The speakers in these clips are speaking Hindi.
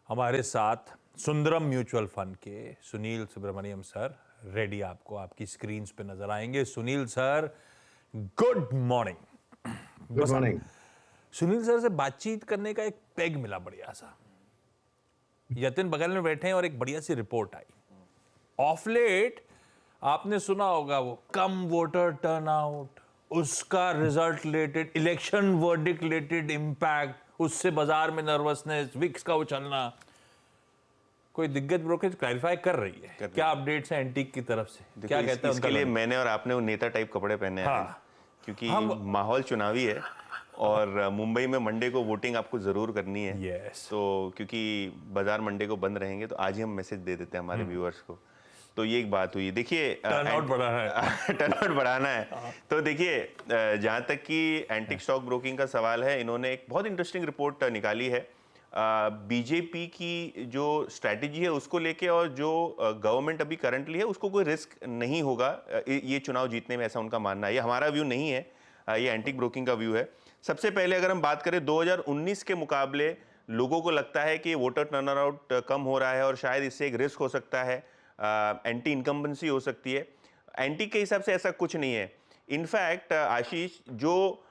हमारे साथ सुंदरम म्यूचुअल फंड के सुनील सुब्रमण्यम सर रेडी आपको आपकी स्क्रीन्स पे नजर आएंगे। Sunil sir, good morning. Good बस मॉर्निंग। सुनील सर से बातचीत करने का एक पेग मिला बढ़िया सा। यतिन बगल में बैठे हैं और एक बढ़िया सी रिपोर्ट आई। ऑफ लेट आपने सुना होगा वो कम वोटर टर्नआउट, उसका result related, election verdict related impact, उससे बाजार में नर्वसनेस, विक्स का उछलना। कोई दिग्गज ब्रोकरेज क्लैरिफाई कर रही है क्या अपडेट्स हैं एंटीक की तरफ से? क्या कहते हैं इसके लिए मैंने और आपने वो नेता टाइप कपड़े पहने हैं। क्योंकि माहौल चुनावी है और मुंबई में मंडे को वोटिंग आपको जरूर करनी है। तो क्योंकि बाजार मंडे को बंद रहेंगे तो आज ही हम मैसेज दे देते हैं हमारे व्यूअर्स को। तो ये एक बात हुई। देखिए, टर्नआउट बढ़ाना है टर्नआउट बढ़ाना है। तो देखिए, जहां तक कि एंटिक स्टॉक ब्रोकिंग का सवाल है, इन्होंने एक बहुत इंटरेस्टिंग रिपोर्ट निकाली है बीजेपी की जो स्ट्रैटेजी है उसको लेके, और जो गवर्नमेंट अभी करंटली है उसको कोई रिस्क नहीं होगा ये चुनाव जीतने में, ऐसा उनका मानना है। ये हमारा व्यू नहीं है, ये एंटिक ब्रोकिंग का व्यू है। सबसे पहले अगर हम बात करें 2019 के मुकाबले लोगों को लगता है कि वोटर टर्नआउट कम हो रहा है और शायद इससे एक रिस्क हो सकता है, एंटी इनकम्बेंसी हो सकती है। एंटिक के हिसाब से ऐसा कुछ नहीं है। इनफैक्ट आशीष, जो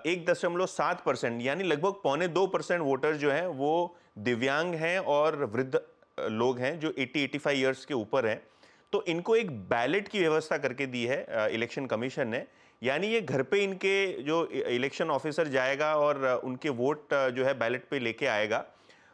1.7% यानी लगभग 1.25% वोटर जो हैं वो दिव्यांग हैं और वृद्ध लोग हैं जो 80-85 ईयर्स के ऊपर हैं। तो इनको एक बैलेट की व्यवस्था करके दी है इलेक्शन कमीशन ने। यानी ये घर पे इनके जो इलेक्शन ऑफिसर जाएगा और उनके वोट जो है बैलेट पे लेके आएगा।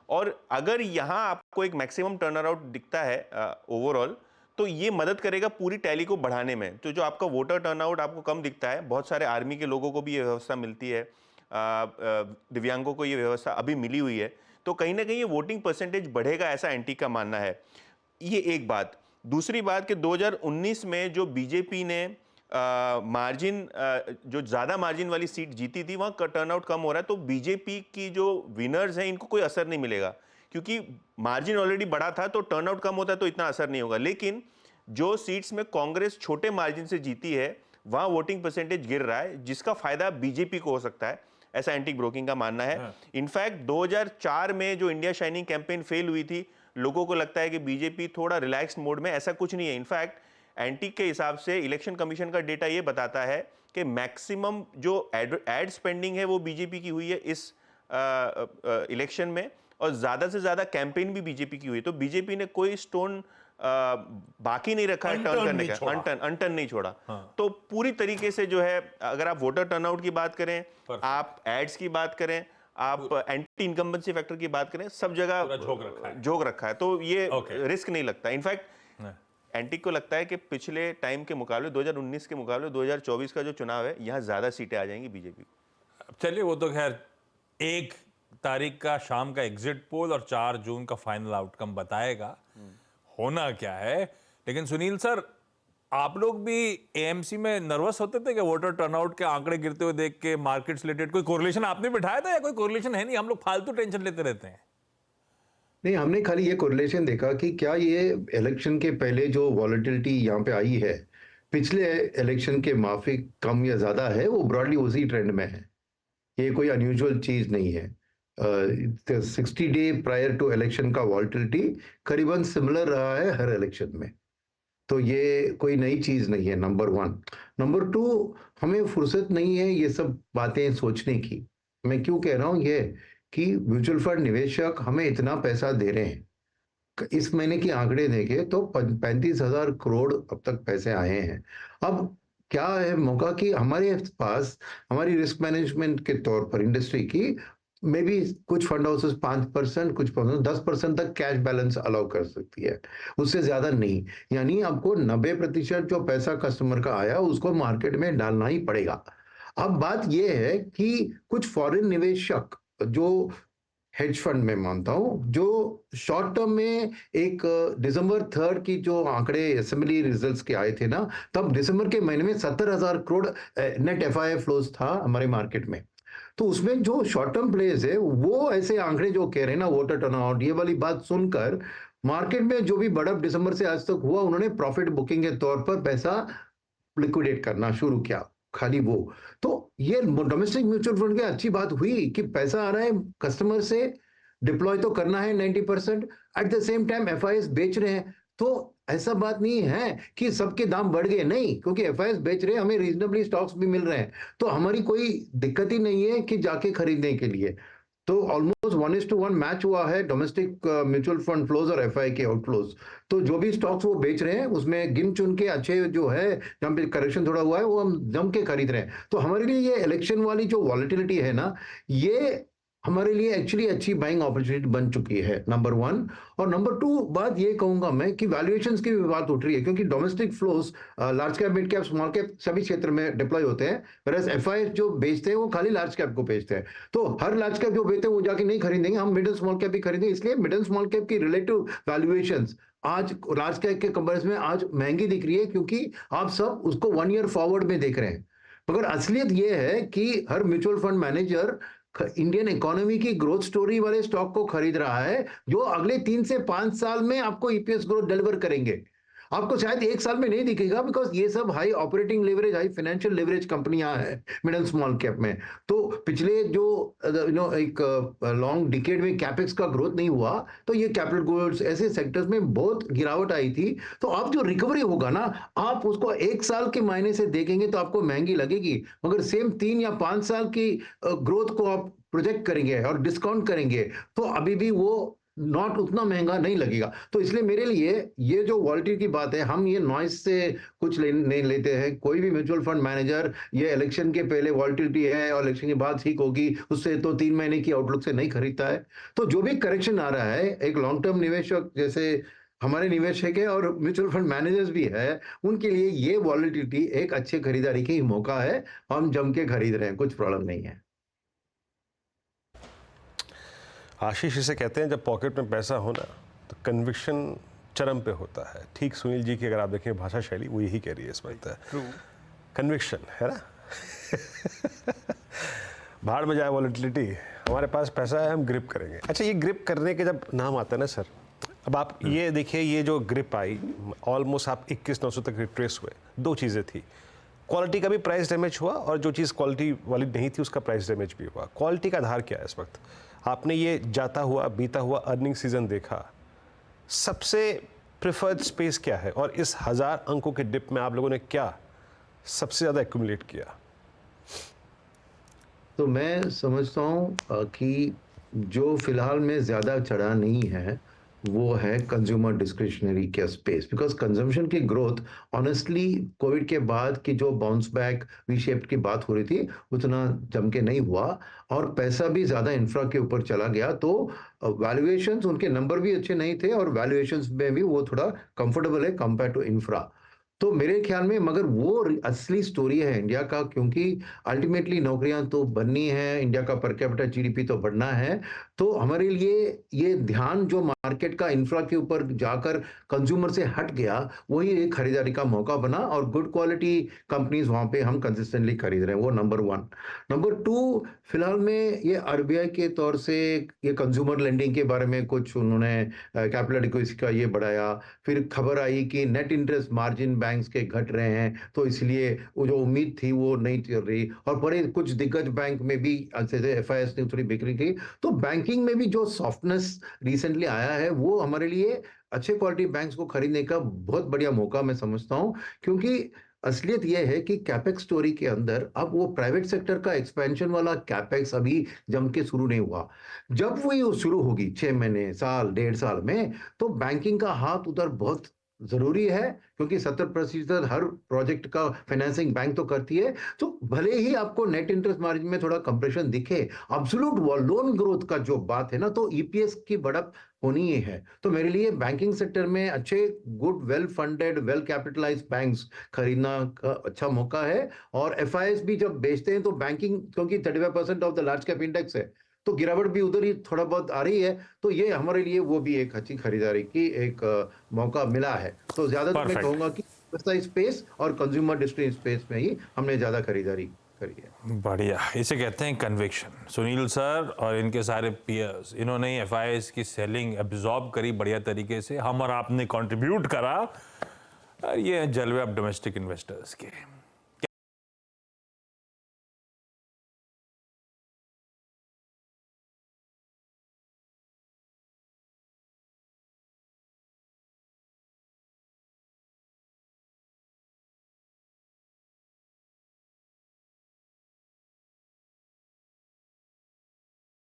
और अगर यहाँ आपको एक मैक्सिमम टर्नआउट दिखता है ओवरऑल, तो ये मदद करेगा पूरी टैली को बढ़ाने में। तो जो आपका वोटर टर्नआउट आपको कम दिखता है, बहुत सारे आर्मी के लोगों को भी ये व्यवस्था मिलती है, दिव्यांगों को ये व्यवस्था अभी मिली हुई है, तो कहीं ना कहीं ये वोटिंग परसेंटेज बढ़ेगा, ऐसा एंटिक का मानना है। ये एक बात। दूसरी बात कि 2019 में जो बीजेपी ने मार्जिन जो ज़्यादा मार्जिन वाली सीट जीती थी, वहाँ टर्नआउट कम हो रहा है। तो बीजेपी की जो विनर्स हैं इनको कोई असर नहीं मिलेगा, क्योंकि मार्जिन ऑलरेडी बड़ा था, तो टर्नआउट कम होता है तो इतना असर नहीं होगा। लेकिन जो सीट्स में कांग्रेस छोटे मार्जिन से जीती है वहां वोटिंग परसेंटेज गिर रहा है, जिसका फायदा बीजेपी को हो सकता है, ऐसा एंटिक ब्रोकिंग का मानना है। इनफैक्ट 2004 में जो इंडिया शाइनिंग कैंपेन फेल हुई थी, लोगों को लगता है कि बीजेपी थोड़ा रिलैक्स मोड में, ऐसा कुछ नहीं है। इनफैक्ट एंटिक के हिसाब से इलेक्शन कमीशन का डेटा यह बताता है कि मैक्सिमम जो एड स्पेंडिंग है वो बीजेपी की हुई है इस इलेक्शन में, और ज्यादा से ज्यादा कैंपेन भी बीजेपी की हुई। तो बीजेपी ने कोई स्टोन बाकी नहीं रखा है टर्न करने का, अनटर्न नहीं छोड़ा। तो पूरी तरीके से जो है, अगर आप वोटर टर्नआउट की बात करें, आप एड्स की बात करें, आप एंटी इनकम्बेंसी फैक्टर की बात करें, सब जगह झोंक रखा है। तो ये रिस्क नहीं लगता। इनफैक्ट एंटिक को लगता है कि पिछले टाइम के मुकाबले, 2019 के मुकाबले 2024 का जो चुनाव है, यहां ज्यादा सीटें आ जाएंगी बीजेपी को। चलिए, वो तो खैर 1 तारीख का शाम का एग्जिट पोल और 4 जून का फाइनल आउटकम बताएगा होना क्या है। लेकिन सुनील सर, आप लोग भी एएमसी में नर्वस होते थे कि वोटर टर्नआउट के आंकड़े गिरते हुए देख के, मार्केट्स रिलेटेड कोई कोरिलेशन आपने बिठाया था, या कोई कोरिलेशन है नहीं, हम लोग फालतू टेंशन लेते रहते हैं? नहीं, हमने खाली ये कोरिलेशन देखा कि क्या ये इलेक्शन के पहले जो वॉलेटिलिटी यहाँ पे आई है, पिछले इलेक्शन के माफिक कम या ज्यादा है, वो ब्रॉडली उसी ट्रेंड में है। ये कोई अनयूजुअल चीज नहीं है। 60 डे प्रायर टू इलेक्शन का वॉलेटिलिटी करीबन सिमिलर रहा है हर इलेक्शन में। तो ये कोई नई चीज नहीं है, नंबर 1। नंबर 2, हमें फुर्सत नहीं है ये सब बातें सोचने की। मैं क्यों कह रहा हूं ये, कि म्यूचुअल फंड निवेशक हमें इतना पैसा दे रहे हैं। इस महीने की आंकड़े देखे तो 35,000 करोड़ अब तक पैसे आए हैं। अब क्या है मौका कि हमारे पास, हमारी रिस्क मैनेजमेंट के तौर पर इंडस्ट्री की, मे बी कुछ फंड हाउसेस 5%, कुछ 10% तक कैश बैलेंस अलाउ कर सकती है, उससे ज्यादा नहीं। यानी आपको 90% जो पैसा कस्टमर का आया उसको मार्केट में डालना ही पड़ेगा। अब बात यह है कि कुछ फॉरेन निवेशक जो हेज फंड में मानता हूं, जो शॉर्ट टर्म में, एक दिसंबर 3 की जो आंकड़े असेंबली रिजल्ट्स के आए थे ना, तब दिसंबर के महीने में 70,000 करोड़ नेट एफआई फ्लोज था हमारे मार्केट में। तो उसमें जो शॉर्ट टर्म प्लेयर्स है, वो ऐसे आंकड़े जो कह रहे हैं ना, वोटर टर्नआउट, ये वाली बात सुनकर मार्केट में जो भी बढ़त दिसंबर से आज तक हुआ, उन्होंने प्रॉफिट बुकिंग के तौर पर पैसा लिक्विडेट करना शुरू किया, खाली वो। तो ये डोमेस्टिक म्यूचुअल फंड की अच्छी बात हुई कि पैसा आ रहा है कस्टमर से, डिप्लॉय तो करना है 90%, at the same time FIS बेच रहे हैं। तो ऐसा बात नहीं है कि सबके दाम बढ़ गए, नहीं, क्योंकि एफआईएस बेच रहे हैं, हमें रीजनेबली स्टॉक्स भी मिल रहे हैं, तो हमारी कोई दिक्कत ही नहीं है कि जाके खरीदने के लिए। तो ऑलमोस्ट 1:1 मैच हुआ है डोमेस्टिक म्यूचुअल फंड फ्लोज और एफआई के आउटफ्लोज। तो जो भी स्टॉक्स वो बेच रहे हैं उसमें गिन चुन के अच्छे जो है, जहां पे करेक्शन थोड़ा हुआ है, वो हम जम के खरीद रहे हैं। तो हमारे लिए ये इलेक्शन वाली जो वॉलेटिलिटी है ना, ये हमारे लिए एक्चुअली अच्छी बाइंग अपॉर्चुनिटी बन चुकी है, नंबर 1। और नंबर 2 बात ये कहूंगा मैं कि वैल्यूएशंस की भी बात उठ रही है, क्योंकि domestic flows large cap, mid cap, small cap सभी क्षेत्र में डिप्लॉय होते हैं, whereas एफआईएस जो बेचते हैं वो खाली लार्ज कैप को बेचते हैं। तो हर लार्ज कैप जो बेचते हैं वो जाके नहीं खरीदेंगे, हम मिड एंड स्मॉल कैप भी खरीदेंगे। इसलिए मिड एंड स्मॉल कैप की रिलेटिव वैल्यूएशंस आज लार्ज कैप के कंपैरिजन में आज महंगी दिख रही है, क्योंकि आप सब उसको 1 ईयर फॉरवर्ड में देख रहे हैं। मगर असलियत यह है कि हर mutual fund manager Indian economy की ग्रोथ स्टोरी वाले स्टॉक को खरीद रहा है, जो अगले 3 से 5 साल में आपको ईपीएस ग्रोथ डिलीवर करेंगे। आपको शायद 1 साल में नहीं दिखेगा, बिकॉज ये सब high operating leverage, high financial leverage कंपनियां हैं मिड एंड स्मॉल कैप में। तो पिछले जो एक लॉन्ग डिकेड में कैपेक्स का ग्रोथ नहीं हुआ, तो ये कैपिटल गुड्स ऐसे सेक्टर्स में बहुत गिरावट आई थी। तो अब जो रिकवरी होगा ना, आप उसको 1 साल के मायने से देखेंगे तो आपको महंगी लगेगी, मगर सेम 3 या 5 साल की ग्रोथ को आप प्रोजेक्ट करेंगे और डिस्काउंट करेंगे तो अभी भी वो नॉट उतना महंगा नहीं लगेगा। तो इसलिए मेरे लिए ये जो वॉलेटिलिटी की बात है, हम ये नॉइज से कुछ नहीं लेते हैं। कोई भी म्यूचुअल फंड मैनेजर ये इलेक्शन के पहले वॉलेटिलिटी है और इलेक्शन के बाद ठीक होगी, उससे तो 3 महीने की आउटलुक से नहीं खरीदता है। तो जो भी करेक्शन आ रहा है, एक लॉन्ग टर्म निवेशक जैसे हमारे निवेशक है और म्यूचुअल फंड मैनेजर्स भी है, उनके लिए ये वॉलेटिलिटी एक अच्छे खरीदारी की मौका है। हम जम के खरीद रहे हैं, कुछ प्रॉब्लम नहीं है। आशीष इसे कहते हैं, जब पॉकेट में पैसा हो ना तो कन्विक्शन चरम पे होता है। ठीक सुनील जी की अगर आप देखें भाषा शैली, वो यही कह रही है इस वक्त, कन्विक्शन है ना। भाड़ में जाए वॉलेटिलिटी, हमारे पास पैसा है, हम ग्रिप करेंगे। अच्छा, ये ग्रिप करने के जब नाम आता है ना सर, अब आप ये देखिए, ये जो ग्रिप आई ऑलमोस्ट आप 21,900 तक रिट्रेस हुए। 2 चीज़ें थी, क्वालिटी का भी प्राइस डैमेज हुआ और जो चीज़ क्वालिटी वाली नहीं थी उसका प्राइस डैमेज भी हुआ। क्वालिटी का आधार क्या है इस वक्त? आपने ये जाता हुआ बीता हुआ अर्निंग सीजन देखा, सबसे प्रेफर्ड स्पेस क्या है और इस 1000 अंकों के डिप में आप लोगों ने क्या सबसे ज़्यादा एक्यूमुलेट किया? तो मैं समझता हूँ कि जो फिलहाल में ज़्यादा चढ़ा नहीं है वो है कंज्यूमर डिस्क्रिशनरी के स्पेस, बिकॉज कंजम्पशन की ग्रोथ ऑनेस्टली कोविड के बाद की जो बाउंस बैक वी शेप की बात हो रही थी उतना जम के नहीं हुआ और पैसा भी ज़्यादा इंफ्रा के ऊपर चला गया। तो वैल्यूएशंस, उनके नंबर भी अच्छे नहीं थे और वैल्यूएशंस में भी वो थोड़ा कंफर्टेबल है कंपेयर टू इंफ्रा। तो मेरे ख्याल में मगर वो असली स्टोरी है इंडिया का, क्योंकि अल्टीमेटली नौकरियां तो बननी है, इंडिया का पर कैपिटा जीडीपी तो बढ़ना है। तो हमारे लिए ये ध्यान जो मार्केट का इंफ्रा के ऊपर जाकर कंज्यूमर से हट गया, वही एक खरीदारी का मौका बना और गुड क्वालिटी कंपनीज वहां पे हम कंसिस्टेंटली खरीद रहे हैं। वो नंबर 1। नंबर 2, फिलहाल में ये आरबीआई के तौर से ये कंज्यूमर लेंडिंग के बारे में कुछ उन्होंने कैपिटल एडिक्वेसी का ये बढ़ाया। फिर खबर आई कि नेट इंटरेस्ट मार्जिन बैंक्स के घट रहे हैं, तो इसलिए वो जो उम्मीद थी वो नहीं चल रही। और बड़े कुछ दिग्गज बैंक में भी एफआईएस ने थोड़ी बिक्री की। तो बैंकिंग में भी जो सॉफ्टनेस रिसेंटली आया है वो हमारे लिए अच्छे क्वालिटी बैंक्स को खरीदने का बहुत बढ़िया मौका मैं समझता हूं, क्योंकि असलियत यह है कि कैपेक्स स्टोरी के अंदर अब वो प्राइवेट सेक्टर का एक्सपेंशन वाला कैपेक्स अभी जम के शुरू नहीं हुआ। जब वो शुरू होगी 6 महीने, साल, 1.5 साल में, तो बैंकिंग का हाथ उधर बहुत जरूरी है, क्योंकि 70% हर प्रोजेक्ट का फाइनेंसिंग बैंक तो करती है। तो भले ही आपको नेट इंटरेस्ट मार्जिन में थोड़ा कंप्रेशन दिखे, एब्सोल्यूट लोन ग्रोथ का जो बात है ना, तो ईपीएस की बढ़त होनी ही है। तो मेरे लिए बैंकिंग सेक्टर में अच्छे good well funded well capitalised banks खरीदना का अच्छा मौका है। और एफआईएस भी जब बेचते हैं तो बैंकिंग, क्योंकि 35% of the large cap index है, तो गिरावट भी उधर ही थोड़ा बहुत आ रही है। तो ये हमारे लिए वो भी एक अच्छी खरीदारी की एक मौका मिला है। तो ज्यादा तो मैं कहूंगा कि स्पेस और कंज्यूमर डिस्ट्री स्पेस में ही हमने ज्यादा खरीदारी करी है। बढ़िया, इसे कहते हैं कन्विक्शन। सुनील सर और इनके सारे पीयर्स, इन्होंने एफआईएस की सेलिंग एब्जॉर्ब करी बढ़िया तरीके से, हम और आपने कंट्रीब्यूट करा। ये जलवे अब डोमेस्टिक इन्वेस्टर्स के।